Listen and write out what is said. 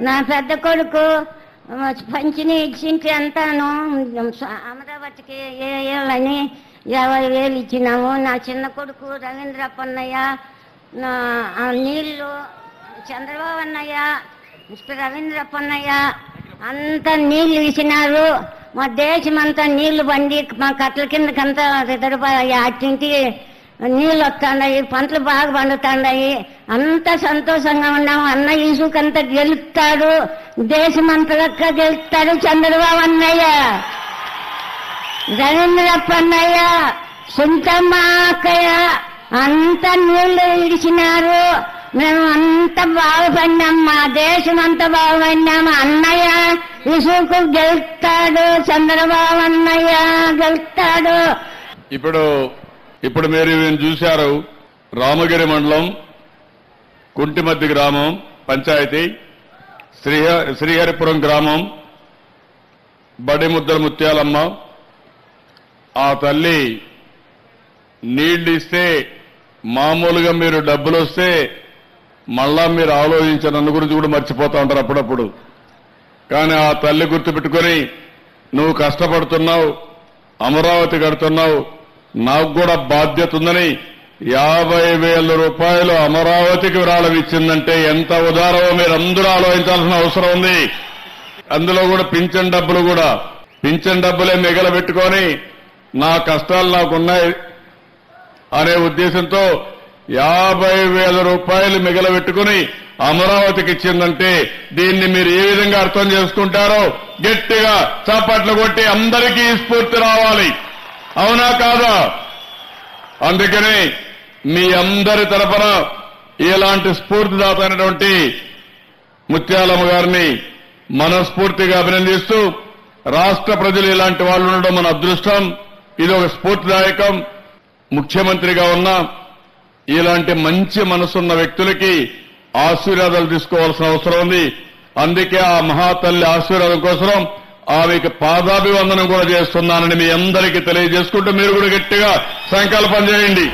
నా పెద్ద కొడుకు పంచిని ఇచ్చింటే అంతాను అమరావతికి ఏళ్ళని 50,000 ఇచ్చినాము. నా చిన్న కొడుకు రవీంద్రప్ప అన్నయ్య నీళ్లు చంద్రబాబు అన్నయ్య రవీంద్రప్ప అన్నయ్య అంతా నీళ్లు ఇచ్చినారు. మా దేశం అంతా నీళ్లు బండి మా కట్ల కిందకంతా అట్టింటి నీళ్ళు వస్తాయి, పంటలు బాగా పండుతాయి, అంతా సంతోషంగా ఉన్నాము. అన్న ఇసుకంతా గెలుస్తాడు, దేశం అంతలక్క గెలుస్తాడు చంద్రబాబు అన్నయ్య, రవీంద్రప్ప అన్నయ్య, సుంతమ్మ అక్కయ్య అంతా నీళ్లు ఇడిచినారు. మేము అంత బాగుపడినాం, మా దేశం అంతా బాగుపడినాము. అన్నయ్య ఇసుకు గెలుస్తాడు, చంద్రబాబు అన్నయ్య గెలుస్తాడు. ఇప్పుడు మీరు చూశారు, రామగిరి మండలం కుంటిమద్ది గ్రామం పంచాయతీ, శ్రీహరిపురం గ్రామం, బడిముద్దల ముత్యాలమ్మ. ఆ తల్లి నీళ్లు ఇస్తే మామూలుగా మీరు డబ్బులు వస్తే మళ్ళా మీరు ఆలోచించిన నన్ను గురించి కూడా మర్చిపోతా ఉంటారు అప్పుడప్పుడు. కానీ ఆ తల్లి గుర్తుపెట్టుకొని నువ్వు కష్టపడుతున్నావు, అమరావతి కడుతున్నావు, నాకు కూడా బాధ్యత ఉందని 50,000 రూపాయలు అమరావతికి విరాళం ఇచ్చిందంటే ఎంత ఉదారమో మీరు అందరూ ఆలోచించాల్సిన అవసరం ఉంది. అందులో కూడా పింఛన్ డబ్బులే మిగలబెట్టుకొని నా కష్టాలు నాకున్నాయి అనే ఉద్దేశంతో 50,000 రూపాయలు మిగలబెట్టుకుని అమరావతికి ఇచ్చిందంటే దీన్ని మీరు ఏ విధంగా అర్థం చేసుకుంటారో గట్టిగా చప్పట్లు కొట్టి అందరికీ స్ఫూర్తి రావాలి. అవునా కాదా? అందుకని మీ అందరి తరఫున ఇలాంటి స్ఫూర్తిదాత అయినటువంటి ముత్యాలమ్మ గారిని మనస్ఫూర్తిగా అభినందిస్తూ, రాష్ట్ర ప్రజలు ఇలాంటి వాళ్ళు ఉండడం మన అదృష్టం. ఇది ఒక స్ఫూర్తిదాయకం. ముఖ్యమంత్రిగా ఉన్న ఇలాంటి మంచి మనసున్న వ్యక్తులకి ఆశీర్వాదాలు తీసుకోవాల్సిన అవసరం ఉంది. అందుకే ఆ మహాతల్లి ఆశీర్వాదం కోసం ఆమెకి పాదాభివందనం కూడా చేస్తున్నానని మీ అందరికీ తెలియజేసుకుంటూ మీరు కూడా గట్టిగా సంకల్పం చేయండి.